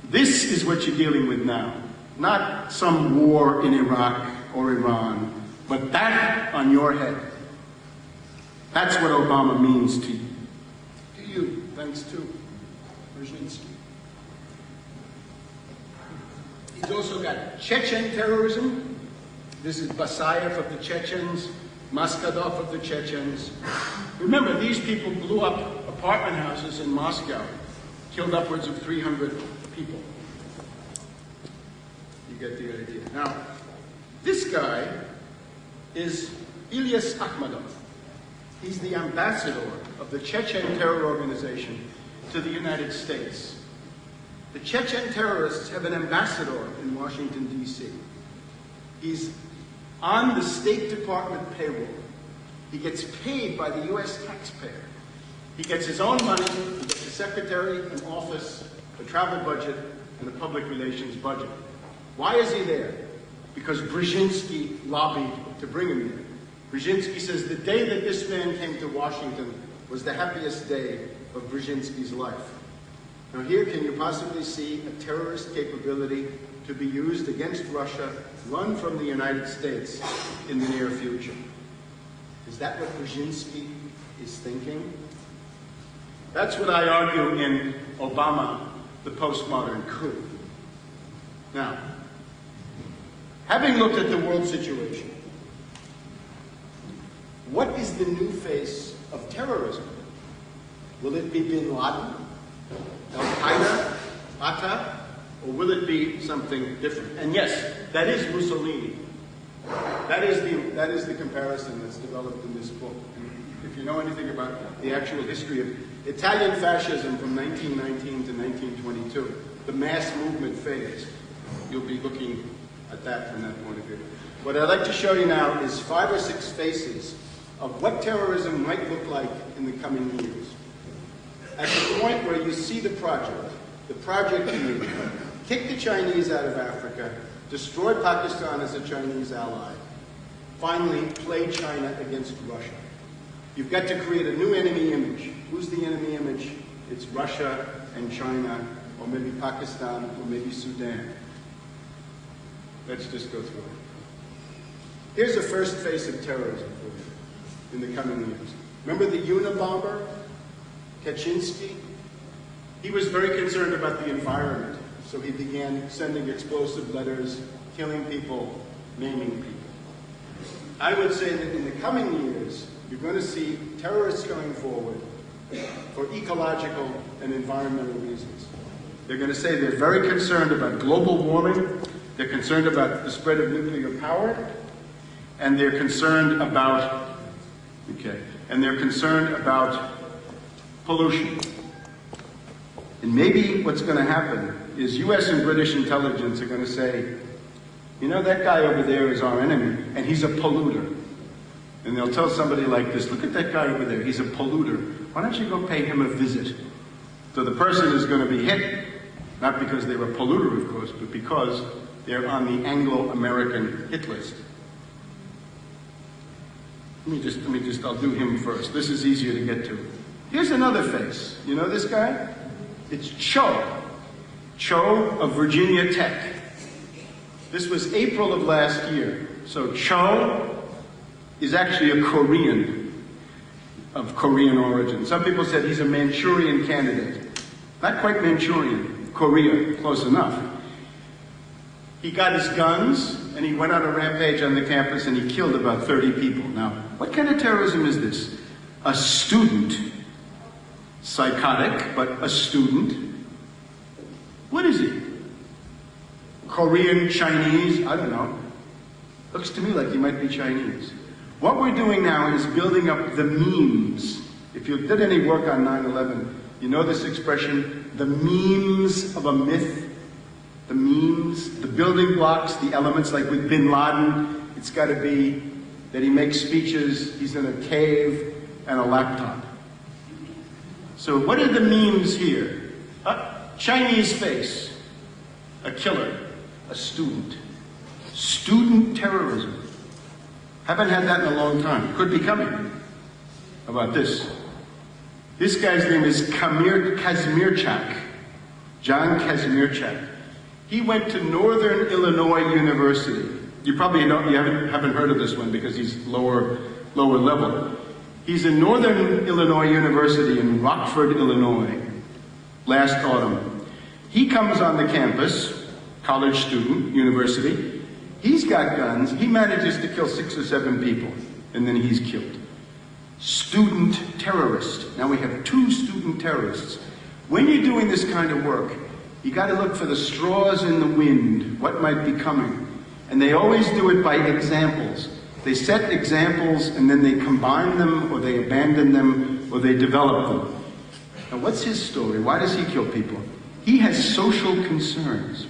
[SPEAKER 2] This is what you're dealing with now. Not some war in Iraq or Iran, but that on your head. That's what Obama means to you. To you, thanks to Brzezinski. He's also got Chechen terrorism. This is Basayev of the Chechens, Maskadov of the Chechens. Remember, these people blew up apartment houses in Moscow, killed upwards of 300 people. You get the idea. Now, this guy is Ilyas Akhmadov. He's the ambassador of the Chechen terror organization to the United States. The Chechen terrorists have an ambassador in Washington, D.C. He's on the State Department payroll. He gets paid by the U.S. taxpayer. He gets his own money, he gets a secretary, an office, a travel budget, and a public relations budget. Why is he there? because Brzezinski lobbied to bring him there. Brzezinski says the day that this man came to Washington was the happiest day of Brzezinski's life. Now here, can you possibly see a terrorist capability to be used against Russia, run from the United States in the near future? Is that what Brzezinski is thinking? That's what I argue in Obama, the postmodern coup. Now, having looked at the world situation, what is the new face of terrorism? Will it be bin Laden, Al-Qaeda, Fatah, or will it be something different? And yes, that is Mussolini. That is the comparison that's developed in this book. And if you know anything about the actual history of Italian fascism from 1919 to 1922, the mass movement phase, you'll be looking at that from that point of view. What I'd like to show you now is 5 or 6 faces of what terrorism might look like in the coming years. At the point where you see the project to be, kick the Chinese out of Africa, destroy Pakistan as a Chinese ally, finally play China against Russia. You've got to create a new enemy image. Who's the enemy image? It's Russia and China, or maybe Pakistan, or maybe Sudan. Let's just go through it. Here's the first face of terrorism for you in the coming years. Remember the Unabomber, Kaczynski? He was very concerned about the environment, so he began sending explosive letters, killing people, maiming people. I would say that in the coming years, you're going to see terrorists going forward for ecological and environmental reasons. They're going to say they're very concerned about global warming, they're concerned about the spread of nuclear power, and they're concerned about, pollution. And maybe what's going to happen is US and British intelligence are going to say, you know, that guy over there is our enemy, and he's a polluter. And they'll tell somebody like this, look at that guy over there, he's a polluter. Why don't you go pay him a visit? So the person is going to be hit, not because they were a polluter, of course, but because they're on the Anglo-American hit list. I'll do him first. This is easier to get to. Here's another face. You know this guy? It's Cho. Cho of Virginia Tech. This was April of last year. So Cho is actually a Korean of Korean origin. Some people said he's a Manchurian candidate. Not quite Manchurian, Korea, close enough. He got his guns and he went on a rampage on the campus and he killed about 30 people. Now, what kind of terrorism is this? A student, psychotic, but a student. What is he? Korean, Chinese, I don't know. Looks to me like he might be Chinese. What we're doing now is building up the memes. If you did any work on 9/11, you know this expression, the memes of a myth. The memes, the building blocks, the elements, like with bin Laden, it's got to be that he makes speeches, he's in a cave, and a laptop. So what are the memes here? Chinese face, a killer, a student. Student terrorism. Haven't had that in a long time. Could be coming. How about this? This guy's name is Kazmierczak. John Kazmierczak. He went to Northern Illinois University. You probably don't, you haven't heard of this one because he's lower level. He's in Northern Illinois University in Rockford, Illinois, last autumn. He comes on the campus, college student, university. He's got guns. He manages to kill 6 or 7 people, and then he's killed. Student terrorist. Now we have 2 student terrorists. When you're doing this kind of work, you got to look for the straws in the wind, what might be coming. And they always do it by examples. They set examples and then they combine them, or they abandon them, or they develop them. Now what's his story? Why does he kill people? He has social concerns.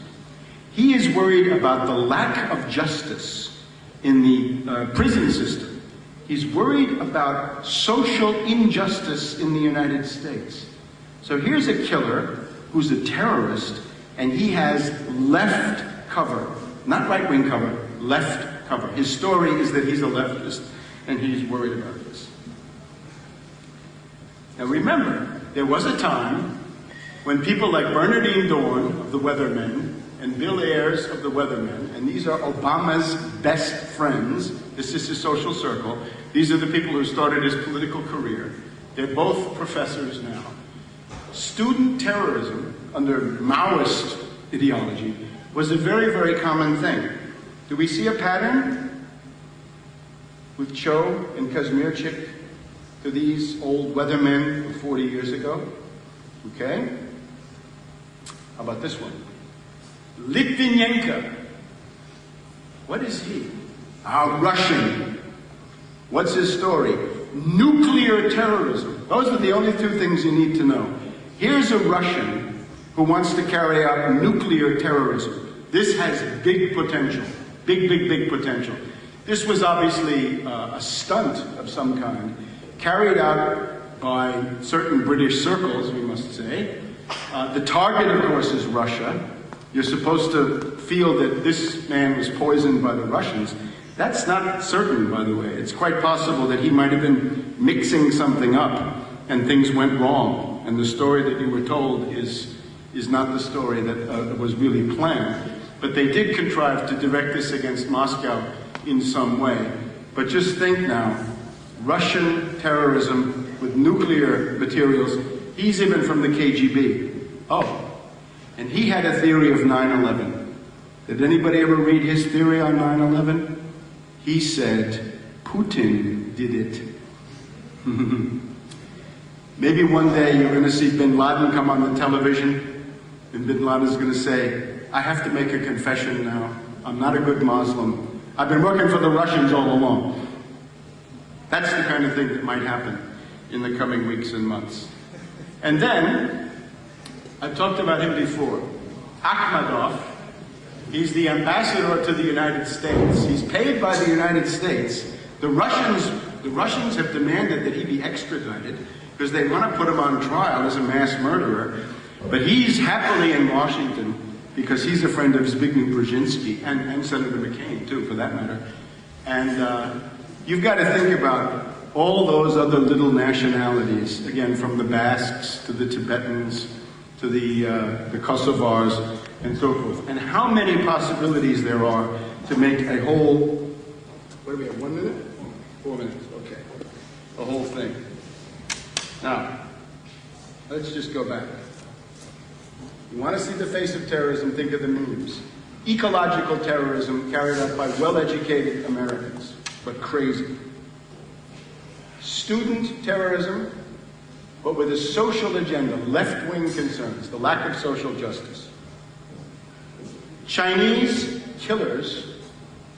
[SPEAKER 2] He is worried about the lack of justice in the prison system. He's worried about social injustice in the United States. So here's a killer who's a terrorist, and he has left cover, not right-wing cover, left cover. His story is that he's a leftist and he's worried about this. Now remember, there was a time when people like Bernardine Dorn of the Weathermen and Bill Ayers of the Weathermen, and these are Obama's best friends, this is his social circle, these are the people who started his political career. They're both professors now. Student terrorism under Maoist ideology was a very, very common thing. Do we see a pattern with Cho and Kazmierczyk to these old weathermen of 40 years ago? Okay. How about this one? Litvinenko. What is he? A Russian. What's his story? Nuclear terrorism. Those are the only two things you need to know. Here's a Russian who wants to carry out nuclear terrorism. This has big potential. Big, big, big potential. This was obviously a stunt of some kind, carried out by certain British circles, we must say. The target, of course, is Russia. You're supposed to feel that this man was poisoned by the Russians. That's not certain, by the way. It's quite possible that he might have been mixing something up and things went wrong. And the story that you were told is not the story that was really planned. But they did contrive to direct this against Moscow in some way. But just think now, Russian terrorism with nuclear materials. He's even from the KGB. Oh, and he had a theory of 9/11. Did anybody ever read his theory on 9/11? He said, Putin did it. Maybe one day you're going to see bin Laden come on the television, and bin Laden's going to say, I have to make a confession now. I'm not a good Muslim. I've been working for the Russians all along. That's the kind of thing that might happen in the coming weeks and months. And then, I've talked about him before, Akhmadov. He's the ambassador to the United States. He's paid by the United States. The Russians have demanded that he be extradited because they want to put him on trial as a mass murderer. But he's happily in Washington because he's a friend of Zbigniew Brzezinski and Senator McCain, too, for that matter. And you've got to think about all those other little nationalities, again, from the Basques to the Tibetans to the Kosovars and so forth, and how many possibilities there are to make a whole, what do we have, 1 minute? 4 minutes, okay. A whole thing. Now, let's just go back. You want to see the face of terrorism, think of the memes. Ecological terrorism carried out by well-educated Americans, but crazy. Student terrorism, but with a social agenda, left-wing concerns, the lack of social justice. Chinese killers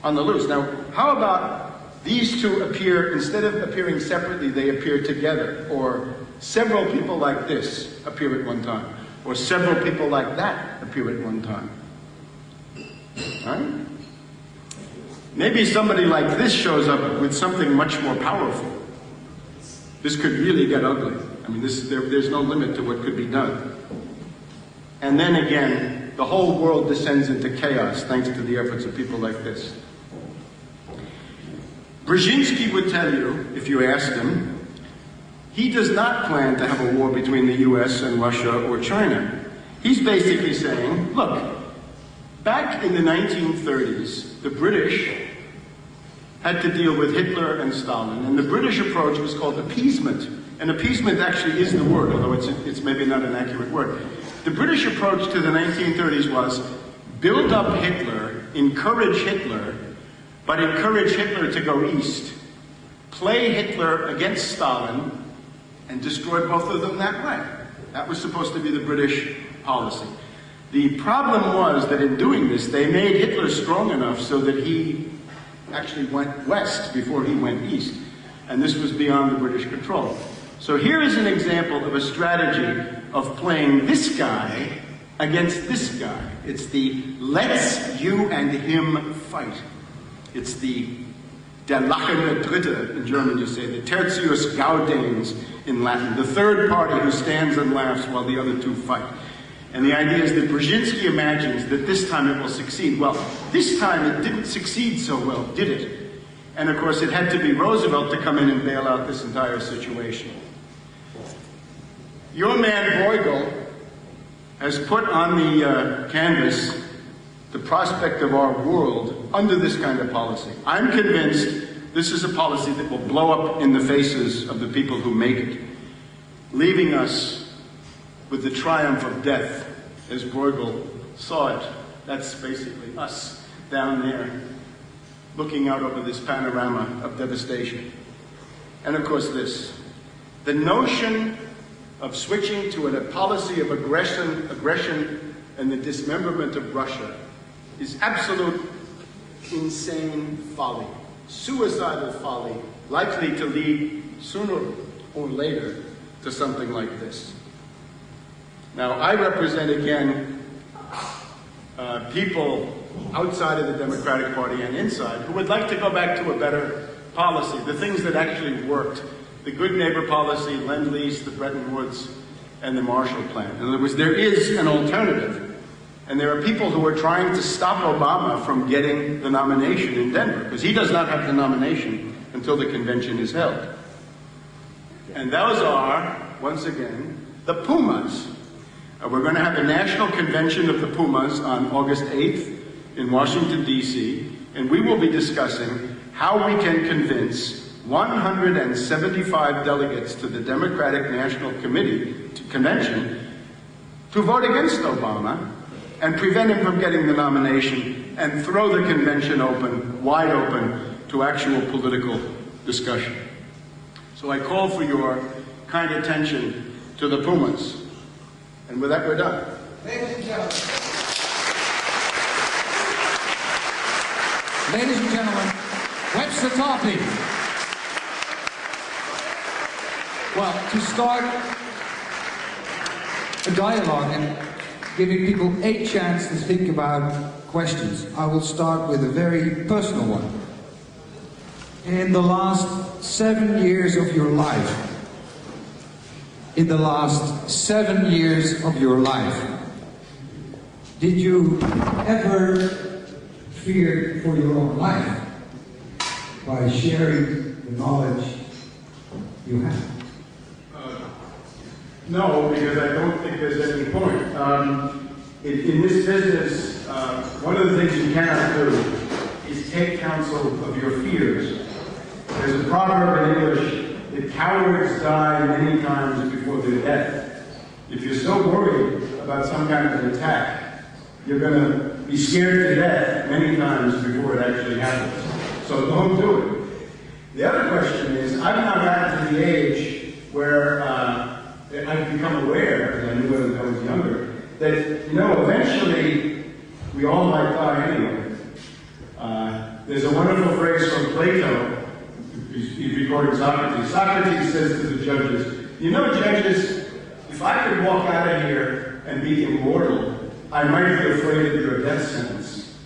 [SPEAKER 2] on the loose. Now, how about these two appear, instead of appearing separately, they appear together, or several people like this appear at one time, or several people like that appear at one time. Right? Maybe somebody like this shows up with something much more powerful. This could really get ugly. I mean, there's no limit to what could be done. And then again, the whole world descends into chaos thanks to the efforts of people like this. Brzezinski would tell you, if you asked him, he does not plan to have a war between the US and Russia or China. He's basically saying, look, back in the 1930s, the British had to deal with Hitler and Stalin, and the British approach was called appeasement. And appeasement actually is the word, although it's maybe not an accurate word. The British approach to the 1930s was build up Hitler, encourage Hitler, but encourage Hitler to go east. Play Hitler against Stalin, and destroy both of them that way. That was supposed to be the British policy. The problem was that in doing this, they made Hitler strong enough so that he actually went west before he went east. And this was beyond the British control. So here is an example of a strategy of playing this guy against this guy. It's the let's you and him fight. It's the der lachende Dritte in German, you say, the tertius gaudens in Latin, the third party who stands and laughs while the other two fight. And the idea is that Brzezinski imagines that this time it will succeed. Well, this time it didn't succeed so well, did it? And of course, it had to be Roosevelt to come in and bail out this entire situation. Your man Bruegel has put on the canvas the prospect of our world under this kind of policy. I'm convinced this is a policy that will blow up in the faces of the people who make it, leaving us with the triumph of death, as Bruegel saw it. That's basically us down there, looking out over this panorama of devastation. And of course this, the notion of switching to a policy of aggression and the dismemberment of Russia is absolute insane folly, suicidal folly, likely to lead sooner or later to something like this. Now, I represent, again, people outside of the Democratic Party and inside who would like to go back to a better policy, the things that actually worked, the good neighbor policy, Lend-Lease, the Bretton Woods, and the Marshall Plan. In other words, there is an alternative. And there are people who are trying to stop Obama from getting the nomination in Denver, because he does not have the nomination until the convention is held. And those are, once again, the Pumas. We're going to have a national convention of the Pumas on August 8th in Washington, D.C., and we will be discussing how we can convince 175 delegates to the Democratic National Convention to vote against Obama and prevent him from getting the nomination and throw the convention open, wide open, to actual political discussion. So I call for your kind attention to the Pumas. And with that, we're done.
[SPEAKER 1] Ladies and gentlemen. Ladies and gentlemen, Webster Tarpley. Well, to start a dialogue and giving people a chance to think about questions, I will start with a very personal one. In the last 7 years of your life, did you ever fear for your own life by sharing the knowledge you have?
[SPEAKER 2] No, because I don't think there's any point. In this business, one of the things you cannot do is take counsel of your fears. There's a proverb in English that cowards die many times before their death. If you're so worried about some kind of an attack, you're going to be scared to death many times before it actually happens. So don't do it. The other question is, I've now gotten to the age where I've become aware, as I knew when I was younger, that, eventually we all might die anyway. There's a wonderful phrase from Plato. He's recording Socrates. Socrates says to the judges, judges, if I could walk out of here and be immortal, I might be afraid of your death sentence.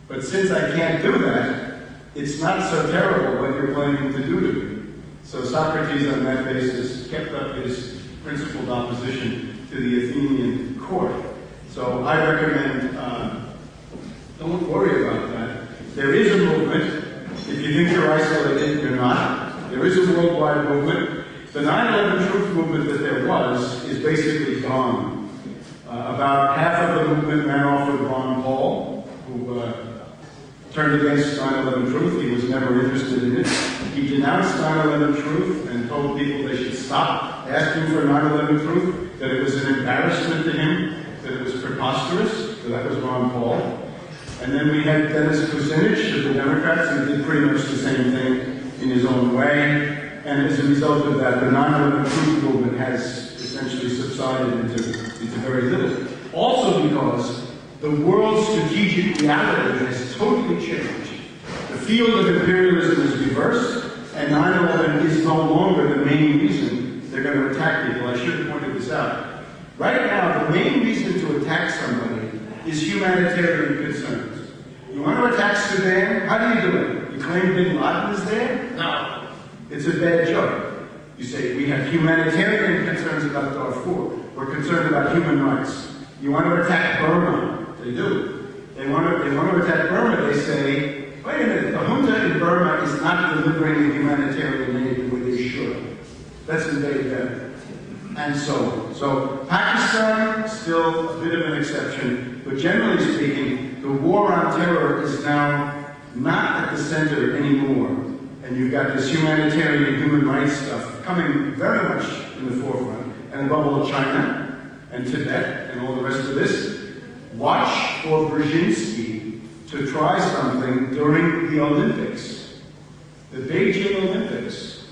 [SPEAKER 2] But since I can't do that, it's not so terrible what you're planning to do to me. So Socrates, on that basis, kept up his principled opposition to the Athenian court. So I recommend, don't worry about that. There is a movement. If you think you're isolated, you're not. There is a worldwide movement. The 9/11 truth movement that there was is basically gone. About half of the movement ran off with Ron Paul, who turned against 9/11 truth. He was never interested in it. He denounced 9/11 truth and told people they should stop asking for 9/11 truth, that it was an embarrassment to him, that it was preposterous. So that was Ron Paul. And then we had Dennis Kucinich of the Democrats, who did pretty much the same thing in his own way. And as a result of that, the 9/11 truth movement has essentially subsided into very little. Also because the world's strategic reality has totally changed. The field of imperialism is reversed, and 9/11 is no longer the main reason they're going to attack people. I should have pointed this out. Right now, the main reason to attack somebody is humanitarian concerns. You want to attack Sudan? How do you do it? You claim Bin Laden is there? No. It's a bad joke. You say, we have humanitarian concerns about Darfur. We're concerned about human rights. You want to attack Burma? They do. They want to attack Burma. They say, wait a minute, the junta in Burma is not delivering the humanitarian aid the way they should. Let's invade them. And so on. So Pakistan, still a bit of an exception, but generally speaking, the war on terror is now not at the center anymore. And you've got this humanitarian human rights stuff coming very much in the forefront. And above all, China and Tibet and all the rest of this. Watch for Brzezinski to try something during the Olympics, the Beijing Olympics,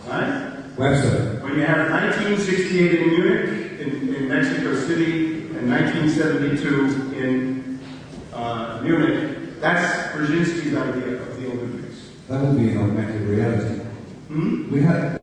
[SPEAKER 2] right?
[SPEAKER 1] Webster.
[SPEAKER 2] When you have 1968 in Munich, in Mexico City, and 1972 in Munich, that's Brzezinski's idea of the Olympics.
[SPEAKER 1] That would be an augmented reality.
[SPEAKER 2] Hmm?
[SPEAKER 1] We had